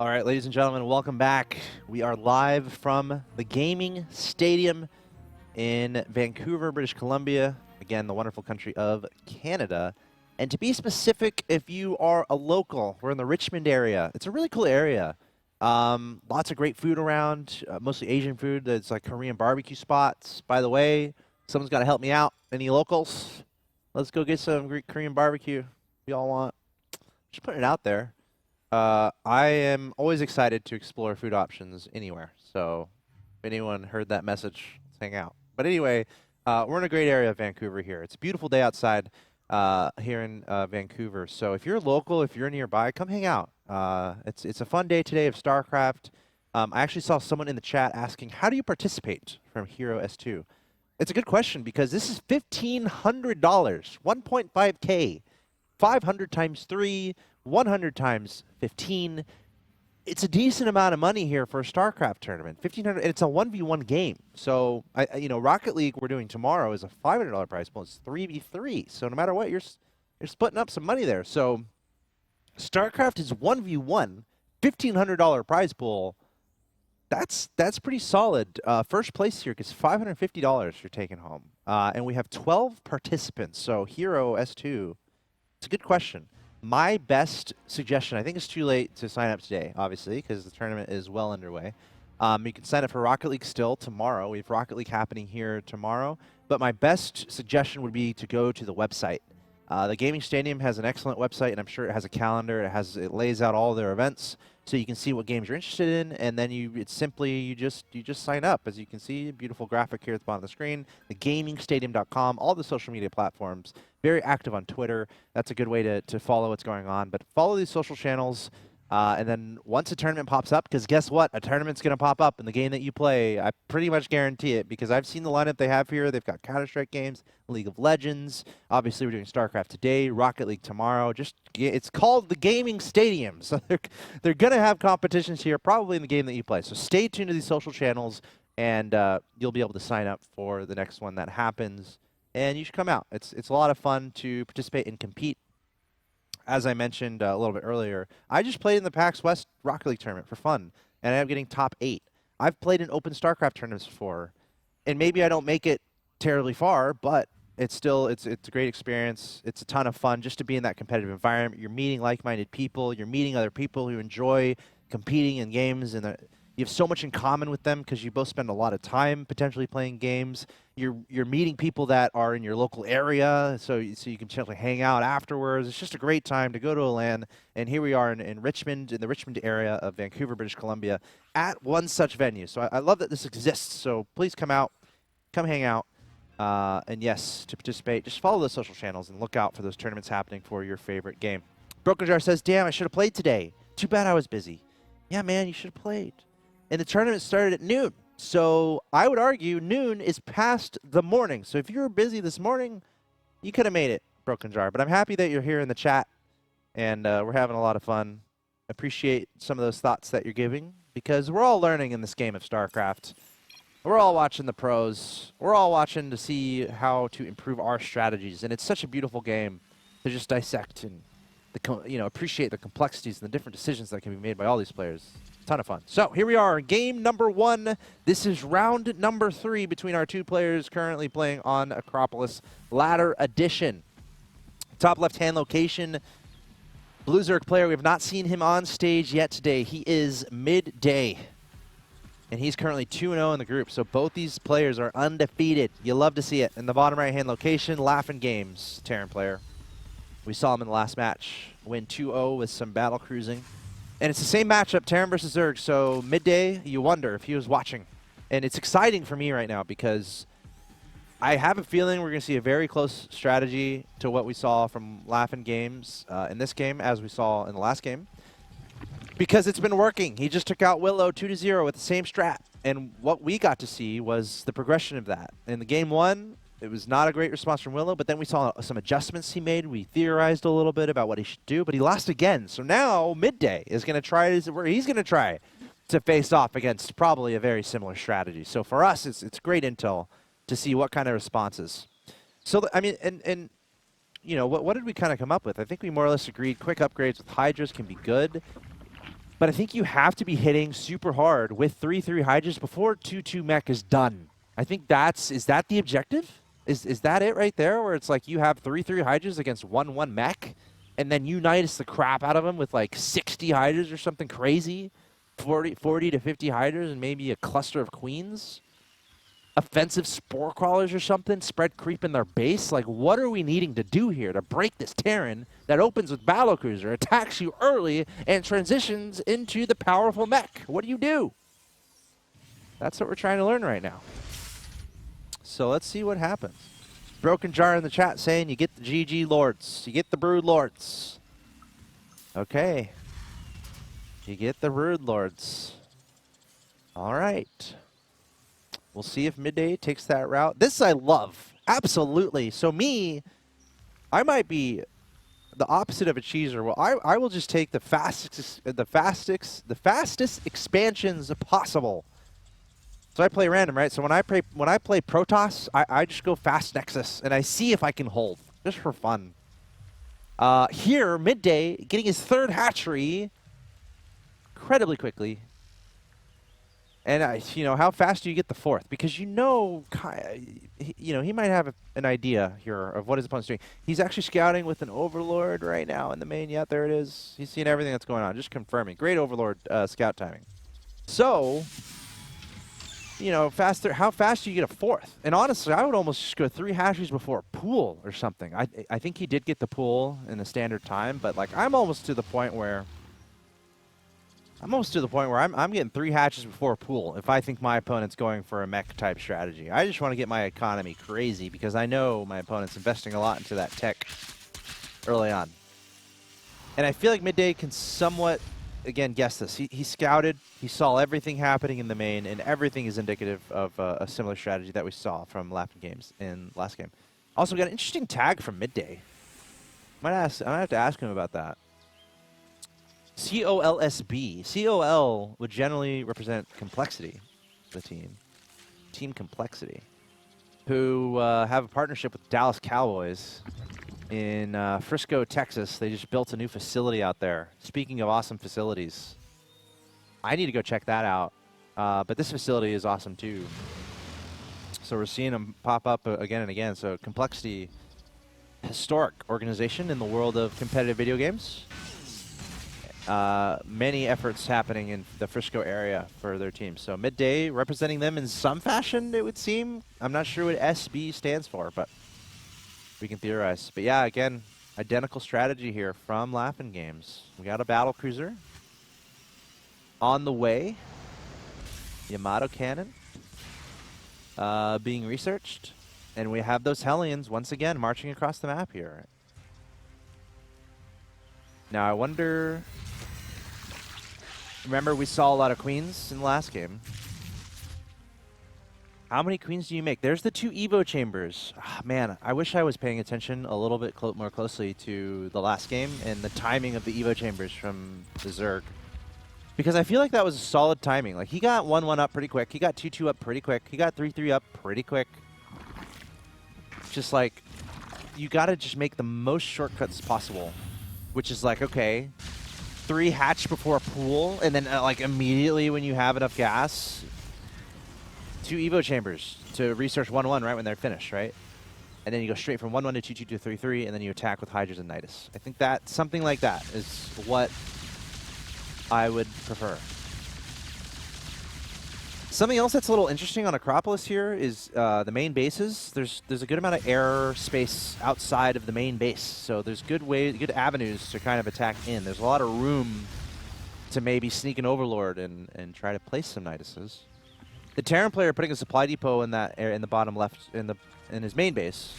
All right, ladies and gentlemen, welcome back. We are live from the Gaming Stadium in Vancouver, British Columbia. Again, the wonderful country of Canada. And to be specific, if you are a local, we're in the Richmond area. It's a really cool area. Lots of great food around, mostly Asian food. There's like Korean barbecue spots. By the way, someone's got to help me out. Any locals? Let's go get some Greek Korean barbecue. We all want. Just putting it out there. I am always excited to explore food options anywhere. So if anyone heard that message, let's hang out. But anyway, we're in a great area of Vancouver here. It's a beautiful day outside here in Vancouver. So if you're local, if you're nearby, come hang out. It's a fun day today of Starcraft. I actually saw someone in the chat asking, how do you participate from Hero S2? It's a good question because this is $1,500, 1.5K, 500 times 3, 100 times 15. It's a decent amount of money here for a StarCraft tournament. 1,500, and it's a 1v1 game. So, Rocket League we're doing tomorrow is a $500 prize pool. It's 3v3. So no matter what, you're splitting up some money there. So StarCraft is 1v1, $1,500 prize pool. That's pretty solid. First place here gets $550 you're taking home. And we have 12 participants. So Hero S2, it's a good question. My best suggestion, I think it's too late to sign up today, obviously, because the tournament is well underway. You can sign up for Rocket League still tomorrow. We have Rocket League happening here tomorrow. But my best suggestion would be to go to the website. The Gaming Stadium has an excellent website, and I'm sure it has a calendar. It lays out all their events, so you can see what games you're interested in, and then you just sign up. As you can see, beautiful graphic here at the bottom of the screen. TheGamingStadium.com, all the social media platforms. Very active on Twitter. That's a good way to follow what's going on. But follow these social channels, and then once a tournament pops up, because guess what? A tournament's going to pop up in the game that you play. I pretty much guarantee it, because I've seen the lineup they have here. They've got Counter-Strike games, League of Legends. Obviously, we're doing StarCraft today, Rocket League tomorrow. It's called the Gaming Stadium, so they're going to have competitions here, probably in the game that you play. So stay tuned to these social channels, and you'll be able to sign up for the next one that happens. And you should come out. It's a lot of fun to participate and compete. As I mentioned a little bit earlier, I just played in the PAX West Rocket League tournament for fun, and I ended up getting top 8. I've played in open StarCraft tournaments before, and maybe I don't make it terribly far, but it's a great experience. It's a ton of fun just to be in that competitive environment. You're meeting like-minded people. You're meeting other people who enjoy competing in games, and you have so much in common with them because you both spend a lot of time potentially playing games. You're meeting people that are in your local area, so you can potentially hang out afterwards. It's just a great time to go to a LAN, and here we are in Richmond, in the Richmond area of Vancouver, British Columbia, at one such venue. So I love that this exists. So please come out, come hang out, and yes, to participate, just follow the social channels and look out for those tournaments happening for your favorite game. Broken Jar says, "Damn, I should have played today. Too bad I was busy." Yeah, man, you should have played. And the tournament started at noon. So I would argue noon is past the morning. So if you were busy this morning, you could have made it, Broken Jar. But I'm happy that you're here in the chat, and we're having a lot of fun. Appreciate some of those thoughts that you're giving, because we're all learning in this game of StarCraft. We're all watching the pros. We're all watching to see how to improve our strategies. And it's such a beautiful game to just dissect and appreciate the complexities and the different decisions that can be made by all these players. Ton of fun. So here we are, game number 1. This is round number 3 between our two players currently playing on Acropolis Ladder Edition. Top left-hand location, Blue Zerg player. We have not seen him on stage yet today. He is Midday, and he's currently 2-0 in the group. So both these players are undefeated. You love to see it. In the bottom right-hand location, LaughNgamez, Terran player. We saw him in the last match win 2-0 with some battle cruising. And it's the same matchup, Terran versus Zerg, so Midday, you wonder if he was watching. And it's exciting for me right now because I have a feeling we're going to see a very close strategy to what we saw from LaughNgamez in this game, as we saw in the last game. Because it's been working. He just took out Willow 2-0 with the same strat. And what we got to see was the progression of that. In the game 1, it was not a great response from Willow, but then we saw some adjustments he made. We theorized a little bit about what he should do, but he lost again. So now Midday is going to try to face off against probably a very similar strategy. So for us, it's great intel to see what kind of responses. So, I mean, and what did we kind of come up with? I think we more or less agreed quick upgrades with Hydras can be good. But I think you have to be hitting super hard with 3-3 Hydras before 2-2 mech is done. I think is that the objective? Is that it right there, where it's like you have 3-3 Hydras against 1-1 mech, and then you Nidus the crap out of them with like 60 Hydras or something crazy, 40 to 50 Hydras and maybe a cluster of queens? Offensive spore crawlers or something, spread creep in their base? Like, what are we needing to do here to break this Terran that opens with Battlecruiser, attacks you early, and transitions into the powerful mech? What do you do? That's what we're trying to learn right now. So let's see what happens. Broken Jar in the chat saying you get the GG Lords. You get the Brood Lords. Okay. You get the Brood Lords. All right. We'll see if Midday takes that route. This I love. Absolutely. So I might be the opposite of a cheeser. Well, I will just take the fastest expansions possible. So I play random, right? So when I play Protoss, I just go fast Nexus and I see if I can hold, just for fun. Here, Midday getting his 3rd hatchery incredibly quickly. And how fast do you get the 4th? Because he might have an idea here of what his opponent's doing. He's actually scouting with an Overlord right now in the main. Yeah, there it is. He's seeing everything that's going on. Just confirming. Great Overlord scout timing. So, how fast do you get a 4th? And honestly, I would almost just go 3 hatcheries before a pool or something. I think he did get the pool in the standard time, but like I'm almost to the point where I'm getting 3 hatches before a pool if I think my opponent's going for a mech type strategy. I just want to get my economy crazy because I know my opponent's investing a lot into that tech early on. And I feel like Midday can somewhat, again, guess this. He scouted, he saw everything happening in the main, and everything is indicative of a similar strategy that we saw from LaughNgamez in last game. Also, we got an interesting tag from Midday. I might have to ask him about that. COLSB. COL would generally represent complexity, the team. Team Complexity, who have a partnership with Dallas Cowboys in Frisco, Texas. They just built a new facility out there. Speaking of awesome facilities, I need to go check that out. But this facility is awesome too. So we're seeing them pop up again and again. So Complexity, historic organization in the world of competitive video games. Many efforts happening in the Frisco area for their team. So Midday representing them in some fashion, it would seem. I'm not sure what SB stands for, but we can theorize. But yeah, again, identical strategy here from LaughNgamez. We got a Battlecruiser on the way. Yamato Cannon being researched. And we have those Hellions once again marching across the map here. Now I wonder... Remember, we saw a lot of queens in the last game. How many queens do you make? There's the 2 Evo chambers. Oh, man, I wish I was paying attention a little bit more closely to the last game and the timing of the Evo chambers from the Zerg. Because I feel like that was solid timing. Like, he got 1-1 up pretty quick. He got 2-2 up pretty quick. He got 3-3 up pretty quick. Just like, you got to just make the most shortcuts possible. Which is like, okay, 3 hatch before a pool, and then like immediately when you have enough gas, 2 Evo chambers to research 1-1 right when they're finished, right? And then you go straight from 1-1 to 2-2 to 3-3, and then you attack with Hydras and Nidus. I think that something like that is what I would prefer. Something else that's a little interesting on Acropolis here is the main bases. There's a good amount of air space outside of the main base, so there's good avenues to kind of attack in. There's a lot of room to maybe sneak an Overlord and try to place some Niduses. The Terran player putting a supply depot in that area in the bottom left in his main base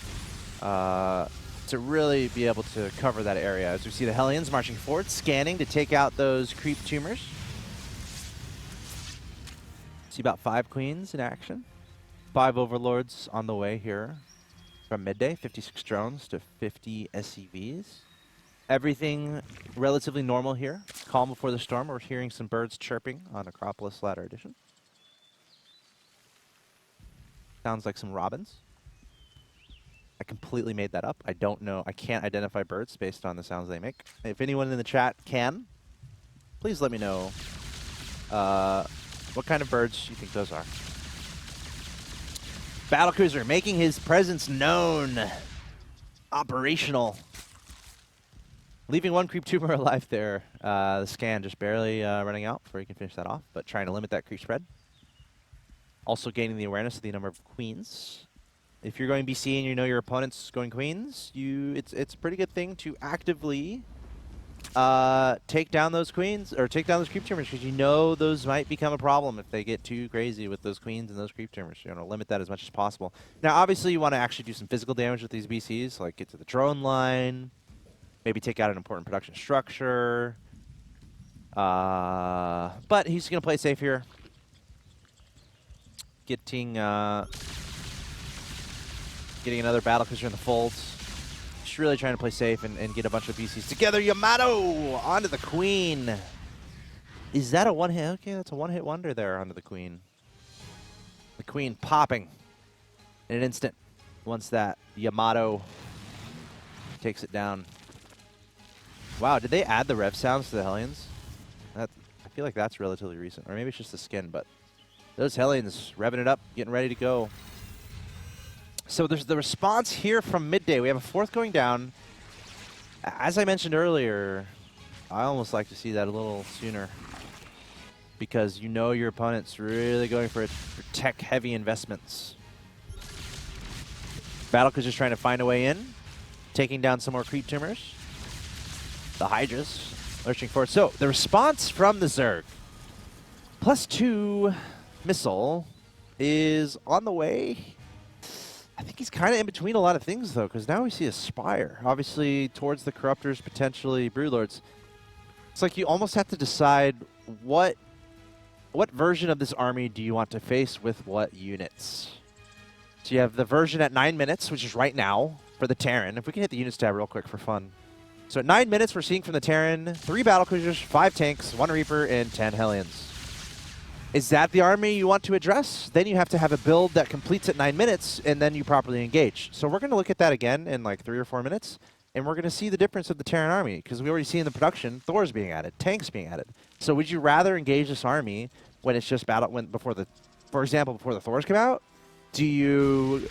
to really be able to cover that area. As we see the Hellions marching forward, scanning to take out those creep tumors. See about 5 queens in action. 5 overlords on the way here from Midday. 56 drones to 50 SCVs. Everything relatively normal here. Calm before the storm. We're hearing some birds chirping on Acropolis Ladder Edition. Sounds like some robins. I completely made that up. I don't know. I can't identify birds based on the sounds they make. If anyone in the chat can, please let me know what kind of birds you think those are. Battlecruiser making his presence known. Operational. Leaving one creep tumor alive there. The scan just barely running out before he can finish that off, but trying to limit that creep spread. Also gaining the awareness of the number of queens. If you're going BC and you know your opponent's going queens, it's a pretty good thing to actively take down those queens, or take down those creep tumors, because you know those might become a problem if they get too crazy with those queens and those creep tumors. You want to limit that as much as possible. Now, obviously, you want to actually do some physical damage with these BCs, like get to the drone line, maybe take out an important production structure. But he's going to play safe here. Getting another battlecruiser in the folds. Just really trying to play safe and get a bunch of BCs together. Yamato onto the queen. Is that a one-hit? Okay, that's a one-hit wonder there onto the queen. The queen popping in an instant once that Yamato takes it down. Wow, did they add the rev sounds to the Hellions? I feel like that's relatively recent. Or maybe it's just the skin, but those Hellions revving it up, getting ready to go. So there's the response here from Midday. We have a fourth going down. As I mentioned earlier, I almost like to see that a little sooner, because you know your opponent's really going for tech-heavy investments. Battlecruiser's just trying to find a way in, taking down some more creep tumors. The Hydras lurching forward. So the response from the Zerg, +2 missile, is on the way. I think he's kind of in between a lot of things, though, because now we see a Spire. Obviously, towards the Corruptors, potentially Broodlords. It's like you almost have to decide what version of this army do you want to face with what units. So you have the version at 9 minutes, which is right now for the Terran. If we can hit the units tab real quick for fun. So at 9 minutes, we're seeing from the Terran 3 Battlecruisers, 5 tanks, 1 Reaper, and 10 Hellions. Is that the army you want to address? Then you have to have a build that completes at 9 minutes, and then you properly engage. So we're going to look at that again in like 3 or 4 minutes, and we're going to see the difference of the Terran army, because we already see in the production Thors being added, tanks being added. So would you rather engage this army when it's just for example, before the Thors come out? Do you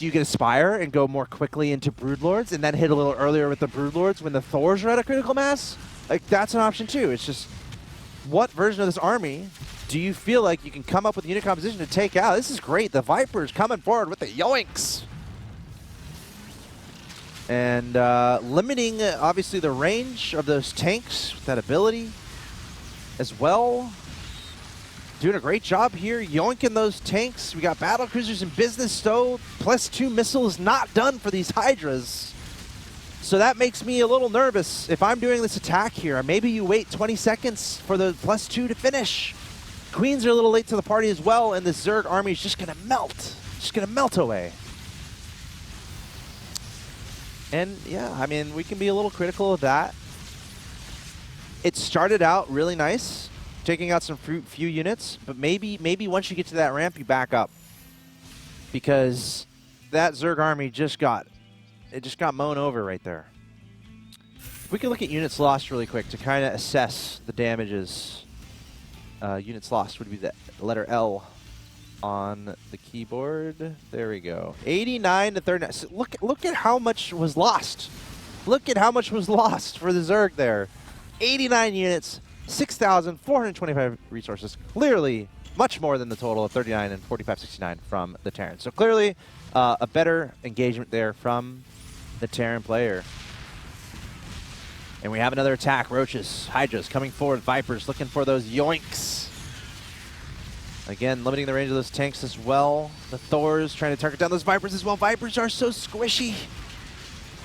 get a Spire and go more quickly into Broodlords and then hit a little earlier with the Broodlords when the Thors are at a critical mass? Like, that's an option too. It's just, what version of this army do you feel like you can come up with unit composition to take out? This is great. The Vipers coming forward with the yoinks. And limiting, obviously, the range of those tanks with that ability as well. Doing a great job here, yoinking those tanks. We got Battlecruisers in business, though. +2 missiles not done for these Hydras. So that makes me a little nervous if I'm doing this attack here. Maybe you wait 20 seconds for the +2 to finish. Queens are a little late to the party as well, and the Zerg army is just going to melt. Just going to melt away. And yeah, I mean, we can be a little critical of that. It started out really nice, taking out some few units, but maybe once you get to that ramp, you back up, because that Zerg army just got mown over right there. If we can look at units lost really quick to kind of assess the damages. Units lost would be the letter L on the keyboard. There we go. 89 to 39. So look at how much was lost. Look at how much was lost for the Zerg there. 89 units. 6,425 resources, clearly much more than the total of 39 and 4569 from the Terran. So clearly a better engagement there from the Terran player. And we have another attack. Roaches, Hydras coming forward. Vipers looking for those yoinks. Again, limiting the range of those tanks as well. The Thors trying to target down those Vipers as well. Vipers are so squishy.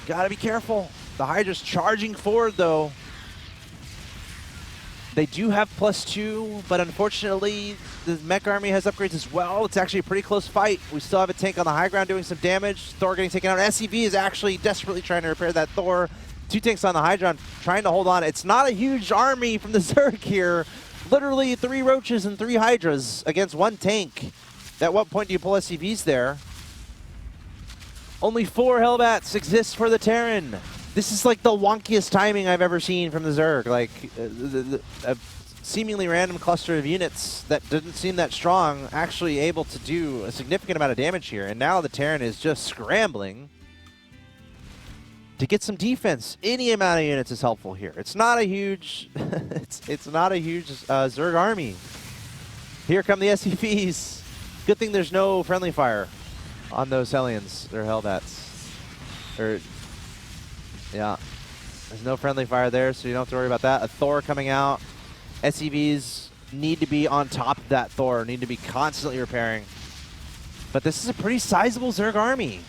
Gotta be careful. The Hydras charging forward, though. They do have +2, but unfortunately, the mech army has upgrades as well. It's actually a pretty close fight. We still have a tank on the high ground doing some damage. Thor getting taken out. SCV is actually desperately trying to repair that Thor. 2 tanks on the high ground trying to hold on. It's not a huge army from the Zerg here. Literally 3 Roaches and 3 Hydras against 1 tank. At what point do you pull SCVs there? Only 4 Hellbats exist for the Terran. This is like the wonkiest timing I've ever seen from the Zerg. Like, a seemingly random cluster of units that didn't seem that strong actually able to do a significant amount of damage here. And now the Terran is just scrambling to get some defense. Any amount of units is helpful here. It's not a huge, it's not a huge Zerg army. Here come the SCVs. Good thing there's no friendly fire on those Hellions or Hellbats. Or, yeah, there's no friendly fire there, so you don't have to worry about that. A Thor coming out. SCVs need to be on top of that Thor, need to be constantly repairing. But this is a pretty sizable Zerg army.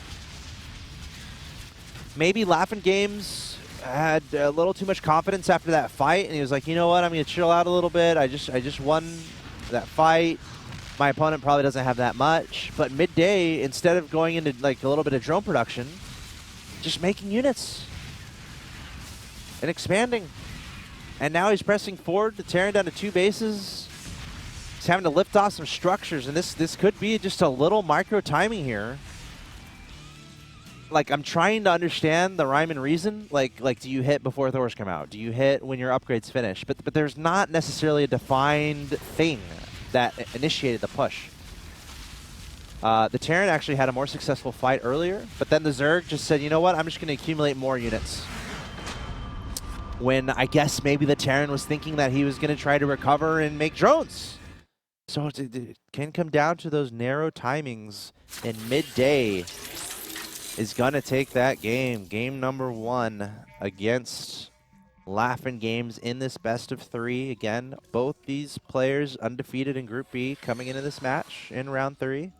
Maybe LaughNgamez had a little too much confidence after that fight, and he was like, you know what, I'm going to chill out a little bit. I just won that fight. My opponent probably doesn't have that much. But Midday, instead of going into like a little bit of drone production, just making units and expanding. And now he's pressing forward to tearing down to 2 bases. He's having to lift off some structures, and this could be just a little micro timing here. Like, I'm trying to understand the rhyme and reason. Like, do you hit before Thors come out? Do you hit when your upgrade's finished? But there's not necessarily a defined thing that initiated the push. The Terran actually had a more successful fight earlier, but then the Zerg just said, you know what, I'm just going to accumulate more units. When I guess maybe the Terran was thinking that he was going to try to recover and make drones. So it can come down to those narrow timings, and Midday is going to take that game. Game number 1 against LaughNgamez in this best of 3. Again, both these players undefeated in Group B coming into this match in round 3.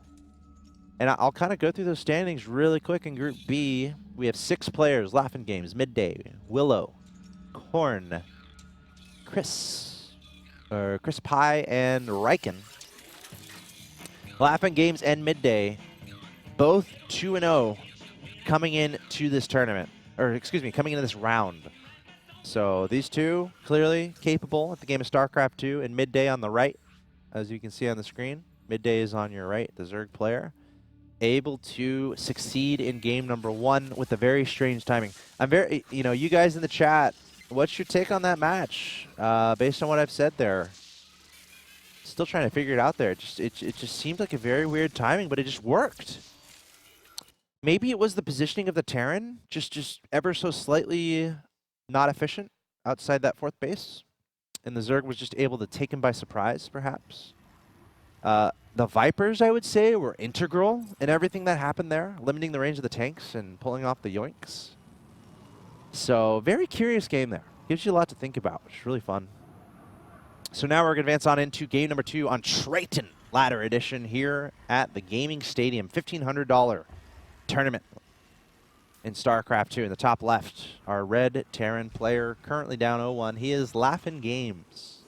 And I'll kind of go through those standings really quick. In Group B, we have 6 players: LaughNgamez, Midday, Willow, Korn, Chris Pie, and Riken. LaughNgamez and Midday, both 2-0 coming into this tournament, or excuse me, coming into this round. So these two clearly capable at the game of Starcraft 2, and Midday on the right, as you can see on the screen. Midday is on your right, the Zerg player, able to succeed in game number 1 with a very strange timing. I'm very, you guys in the chat, what's your take on that match? Based on what I've said there, still trying to figure it out there. It just seemed like a very weird timing, but it just worked. Maybe it was the positioning of the Terran, just ever so slightly not efficient outside that 4th base, and the Zerg was just able to take him by surprise, perhaps. The Vipers, I would say, were integral in everything that happened there, limiting the range of the tanks and pulling off the yoinks. So, very curious game there. Gives you a lot to think about, which is really fun. So now we're going to advance on into game number 2 on Triton Ladder Edition here at the Gaming Stadium. $1,500 tournament in StarCraft 2. In the top left, our red Terran player, currently down 0-1. He is LaughNgamez.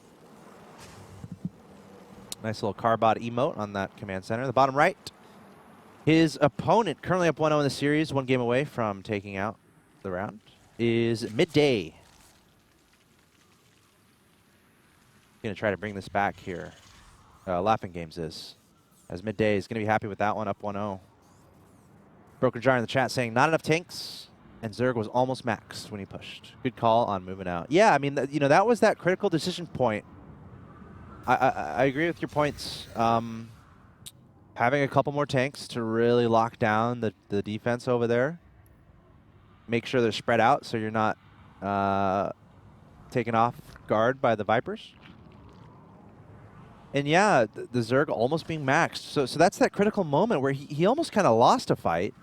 Nice little Carbot emote on that command center. The bottom right, his opponent, currently up 1-0 in the series, 1 game away from taking out the round, is Midday. Going to try to bring this back here. LaughNgamez is. As Midday is going to be happy with that one, up 1-0. Broken Jar in the chat saying, not enough tanks, and Zerg was almost maxed when he pushed. Good call on moving out. Yeah, I mean, that was that critical decision point. I agree with your points. Having a couple more tanks to really lock down the defense over there. Make sure they're spread out so you're not taken off guard by the Vipers. And yeah, the Zerg almost being maxed. So that's that critical moment where he almost kind of lost a fight.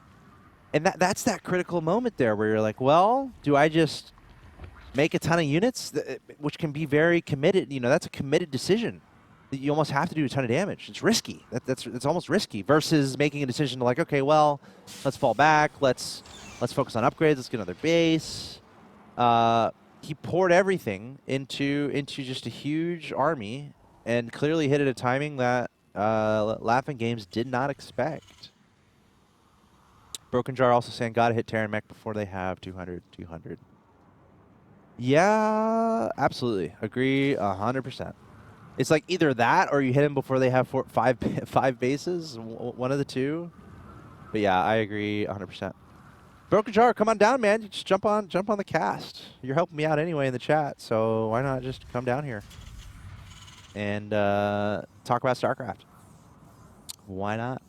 And that's that critical moment there where you're like, well, do I just make a ton of units, which can be very committed? That's a committed decision. You almost have to do a ton of damage. It's risky. It's almost risky versus making a decision to like, okay, well, let's fall back. Let's focus on upgrades. Let's get another base. He poured everything into just a huge army and clearly hit at a timing that LaughNgamez did not expect. Broken Jar also saying, gotta hit Terran mech before they have 200. Yeah, absolutely. Agree 100%. It's like either that or you hit him before they have five bases, one of the two. But yeah, I agree 100%. Broken Jar, come on down, man. You just jump on the cast. You're helping me out anyway in the chat, so why not just come down here and talk about StarCraft? Why not?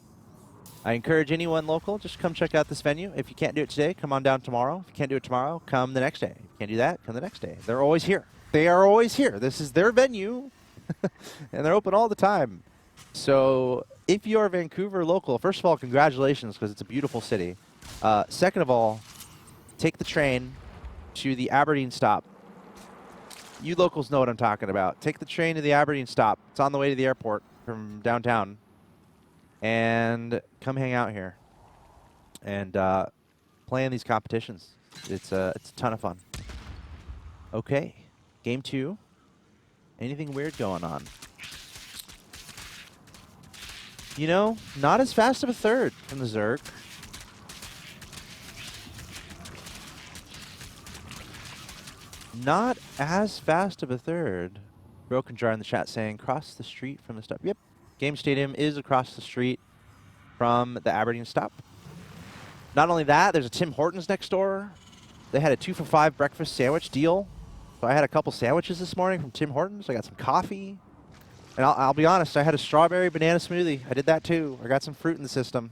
I encourage anyone local, just come check out this venue. If you can't do it today, come on down tomorrow. If you can't do it tomorrow, come the next day. If you can't do that, come the next day. They're always here. They are always here. This is their venue, and they're open all the time. So if you're Vancouver local, first of all, congratulations, because it's a beautiful city. Second of all, take the train to the Aberdeen stop. You locals know what I'm talking about. Take the train to the Aberdeen stop. It's on the way to the airport from downtown. And come hang out here and play in these competitions. It's a ton of fun. Okay, game 2. Anything weird going on? You know, not as fast of a third from the Zerg. Not as fast of a third. Broken Jar in the chat saying, cross the street from the stop. Yep. Game Stadium is across the street from the Aberdeen stop. Not only that, there's a Tim Hortons next door. They had a 2-for-5 breakfast sandwich deal. So I had a couple sandwiches this morning from Tim Hortons. I got some coffee. And I'll be honest, I had a strawberry banana smoothie. I did that too. I got some fruit in the system.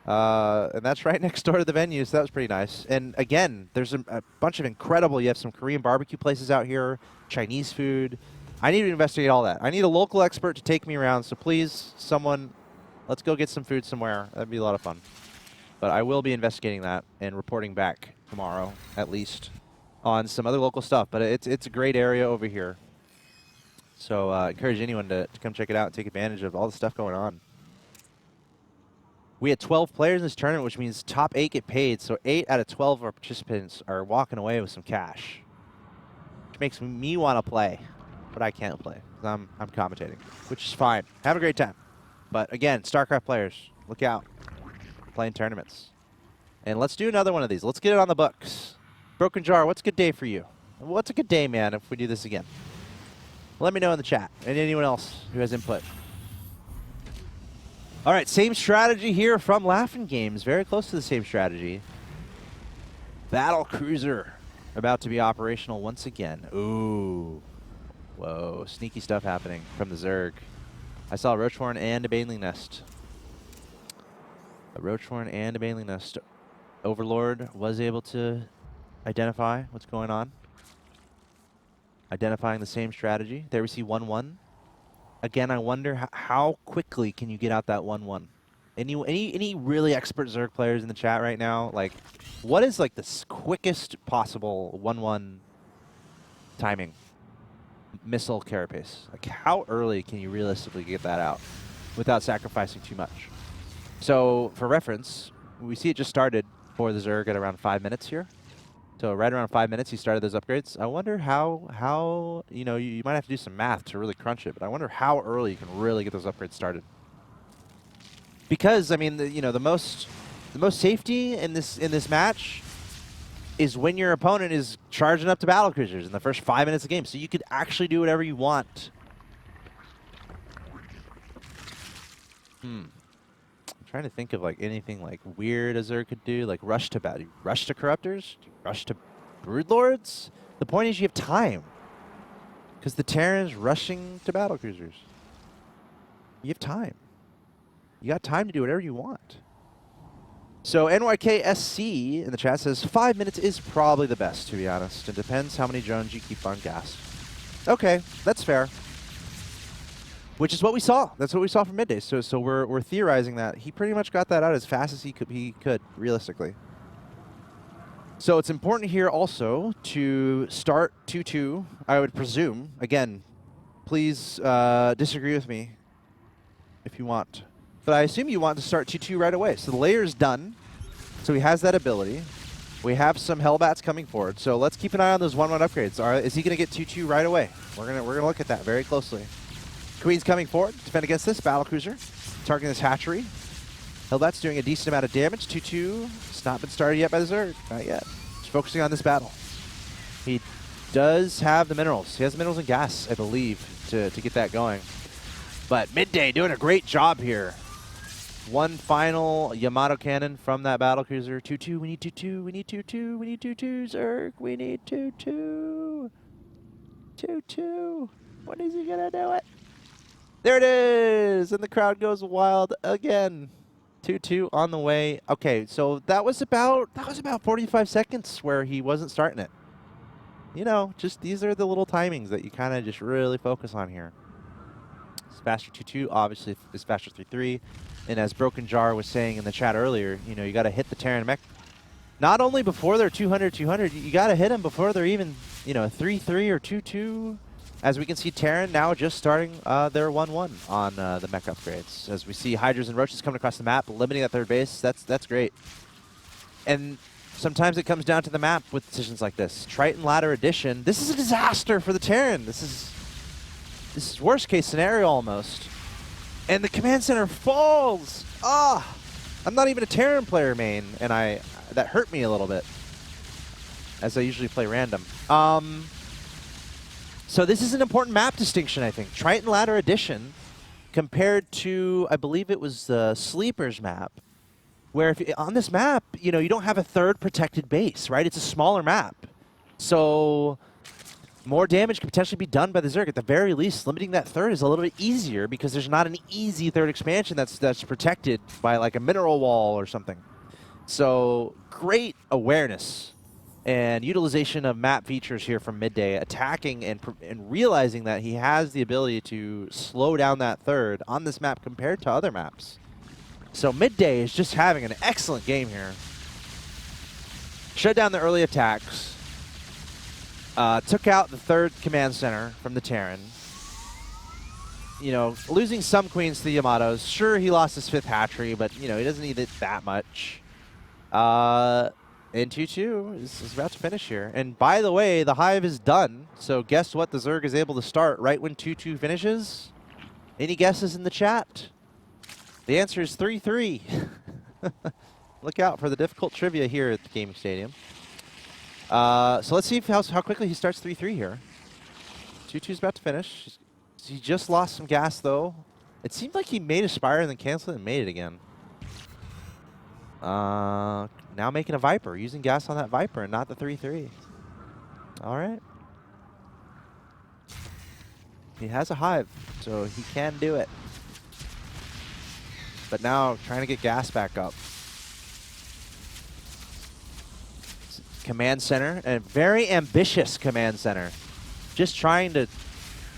And that's right next door to the venue, so that was pretty nice. And again, there's a bunch of incredible, you have some Korean barbecue places out here, Chinese food. I need to investigate all that. I need a local expert to take me around, so please, someone, let's go get some food somewhere. That'd be a lot of fun. But I will be investigating that and reporting back tomorrow, at least, on some other local stuff. But it's a great area over here. So I encourage anyone to come check it out and take advantage of all the stuff going on. We had 12 players in this tournament, which means top 8 get paid. So 8 out of 12 of our participants are walking away with some cash, which makes me want to play. But I can't play because I'm commentating, which is fine. Have a great time. But again, StarCraft players, look out. Playing tournaments. And let's do another one of these. Let's get it on the books. Broken Jar, what's a good day for you? What's a good day, man, if we do this again? Let me know in the chat. And anyone else who has input. All right, same strategy here from LaughNgamez. Very close to the same strategy. Battle Cruiser about to be operational once again. Ooh. Whoa, sneaky stuff happening from the Zerg. I saw a Roachhorn and a Baneling Nest. A Roachhorn and a Baneling Nest. Overlord was able to identify what's going on. Identifying the same strategy. There we see 1-1. Again, I wonder how quickly can you get out that 1-1? Any really expert Zerg players in the chat right now? Like, what is like the quickest possible 1-1 timing? Missile carapace. Like, how early can you realistically get that out without sacrificing too much? So, for reference, we see it just started for the Zerg at around 5 minutes here. So right around 5 minutes, he started those upgrades. I wonder how you know, you might have to do some math to really crunch it, but I wonder how early you can really get those upgrades started. Because I mean, the most safety in this match is when your opponent is charging up to battlecruisers in the first 5 minutes of the game, so you could actually do whatever you want. I'm trying to think of like anything like weird a Zerg could do, like rush to battle, rush to corruptors, rush to broodlords. The point is you have time, because the Terran's rushing to battlecruisers. You have time. You got time to do whatever you want. So NYKSC in the chat says 5 minutes is probably the best, to be honest. It depends how many drones you keep on gas. Okay, that's fair. Which is what we saw. That's what we saw from Midday. So we're theorizing that he pretty much got that out as fast as he could realistically. So it's important here also to start 2-2, I would presume. Again, please disagree with me if you want. But I assume you want to start 2-2 right away. So the layer is done. So he has that ability. We have some Hellbats coming forward. So let's keep an eye on those 1-1 upgrades. Is he going to get 2-2 right away? We're gonna look at that very closely. Queen's coming forward. Defend against this battlecruiser. Targeting this hatchery. Hellbat's doing a decent amount of damage. 2-2. It's not been started yet by the Zerg. Not yet. Just focusing on this battle. He does have the minerals. He has the minerals and gas, I believe, to get that going. But Midday doing a great job here. One final Yamato cannon from that battlecruiser. 2-2, we need 2-2, we need 2-2, we need 2-2, Zerg, we need 2-2. 2-2. When is he gonna do it? There it is! And the crowd goes wild again. 2-2 on the way. Okay, so that was about 45 seconds where he wasn't starting it. You know, just these are the little timings that you kind of just really focus on here. It's faster 2-2, obviously it's faster 3-3. And as Broken Jar was saying in the chat earlier, you know, you got to hit the Terran mech. Not only before they're 200, you got to hit them before they're even, you know, 3-3 or 2-2. As we can see, Terran now just starting their 1-1 on the mech upgrades. As we see Hydras and Roaches coming across the map, limiting that third base, that's great. And sometimes it comes down to the map with decisions like this. Triton Ladder Edition, this is a disaster for the Terran. This is worst case scenario almost. And the command center falls. Ah, I'm not even a Terran player main, and that hurt me a little bit, as I usually play random. So this is an important map distinction, I think. Triton Ladder Edition compared to, I believe it was the Sleepers map, where if on this map, you know, you don't have a third protected base, right? It's a smaller map. So more damage can potentially be done by the Zerg. At the very least, limiting that third is a little bit easier because there's not an easy third expansion that's protected by like a mineral wall or something. So great awareness and utilization of map features here from Midday, attacking and realizing that he has the ability to slow down that third on this map compared to other maps. So Midday is just having an excellent game here. Shut down the early attacks. Took out the third command center from the Terran. You know, losing some queens to the Yamatos. Sure, he lost his fifth hatchery, but, you know, he doesn't need it that much. And 2-2 is about to finish here. And by the way, the Hive is done. So guess what the Zerg is able to start right when 2-2 finishes? Any guesses in the chat? The answer is 3-3. Look out for the difficult trivia here at the Gaming Stadium. So let's see how quickly he starts 3-3 here. 2-2's about to finish. He just lost some gas, though. It seemed like he made a Spire and then canceled it and made it again. Now making a Viper, using gas on that Viper and not the 3-3. All right. He has a Hive, so he can do it. But now trying to get gas back up. Command center, and very ambitious command center. Just trying to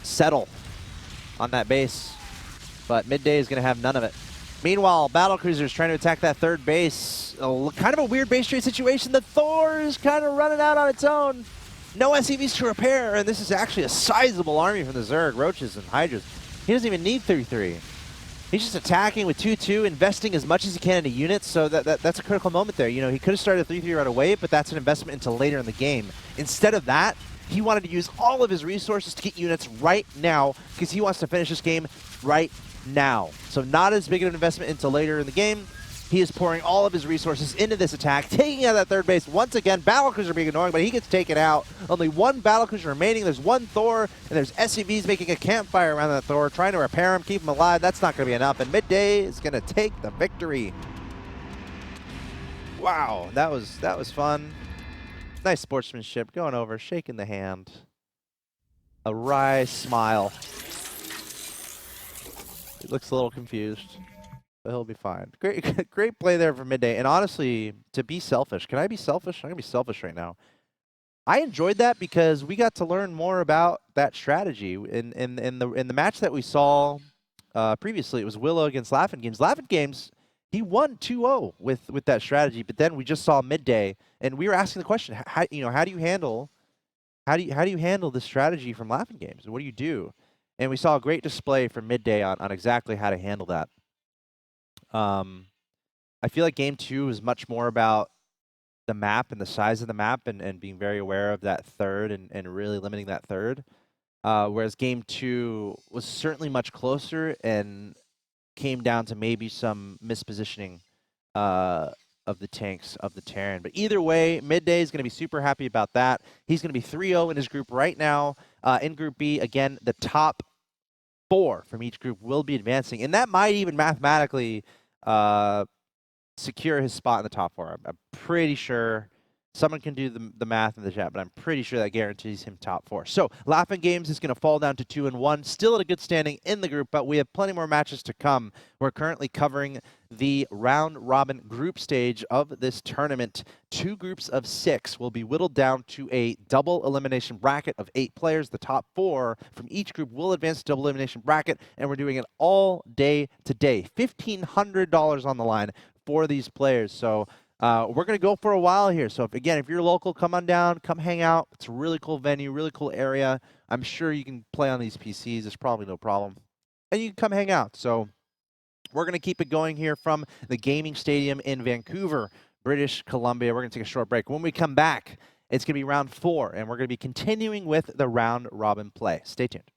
settle on that base. But Midday is going to have none of it. Meanwhile, battlecruisers trying to attack that third base. Kind of a weird base trade situation. The Thor is kind of running out on its own. No SCVs to repair, and this is actually a sizable army from the Zerg, Roaches and Hydras. He doesn't even need 3-3. He's just attacking with 2-2, investing as much as he can into units, so that's a critical moment there. You know, he could have started 3-3 right away, but that's an investment into later in the game. Instead of that, he wanted to use all of his resources to get units right now, because he wants to finish this game right now. So not as big of an investment into later in the game. He is pouring all of his resources into this attack, taking out that third base. Once again, battlecruiser being annoying, but he gets taken out. Only one battlecruiser remaining. There's one Thor, and there's SCVs making a campfire around that Thor, trying to repair him, keep him alive. That's not going to be enough, and Midday is going to take the victory. Wow, that was fun. Nice sportsmanship, going over, shaking the hand. A wry smile. He looks a little confused. But he'll be fine. Great play there for Midday. And honestly, to be selfish, can I be selfish? I'm gonna be selfish right now. I enjoyed that because we got to learn more about that strategy. In the match that we saw previously, it was Willow against LaughNgamez. LaughNgamez, he won 2-0 with that strategy. But then we just saw Midday, and we were asking the question: how do you handle this strategy from LaughNgamez? What do you do? And we saw a great display from Midday on exactly how to handle that. I feel like game 2 is much more about the map and the size of the map and being very aware of that third and really limiting that third. Whereas game 2 was certainly much closer and came down to maybe some mispositioning of the tanks of the Terran. But either way, Midday is going to be super happy about that. He's going to be 3-0 in his group right now. In Group B, again, the top 4 from each group will be advancing. And that might even mathematically secure his spot in the top 4. I'm pretty sure. Someone can do the math in the chat, but I'm pretty sure that guarantees him top 4. So LaughNgamez is going to fall down to 2-1, still at a good standing in the group, but we have plenty more matches to come. We're currently covering the round-robin group stage of this tournament. 2 groups of 6 will be whittled down to a double elimination bracket of 8 players. The top 4 from each group will advance to double elimination bracket, and we're doing it all day today. $1,500 on the line for these players. So we're going to go for a while here. So, if you're local, come on down, come hang out. It's a really cool venue, really cool area. I'm sure you can play on these PCs. There's probably no problem. And you can come hang out. So, we're going to keep it going here from the Gaming Stadium in Vancouver, British Columbia. We're going to take a short break. When we come back, it's going to be round 4, and we're going to be continuing with the round-robin play. Stay tuned.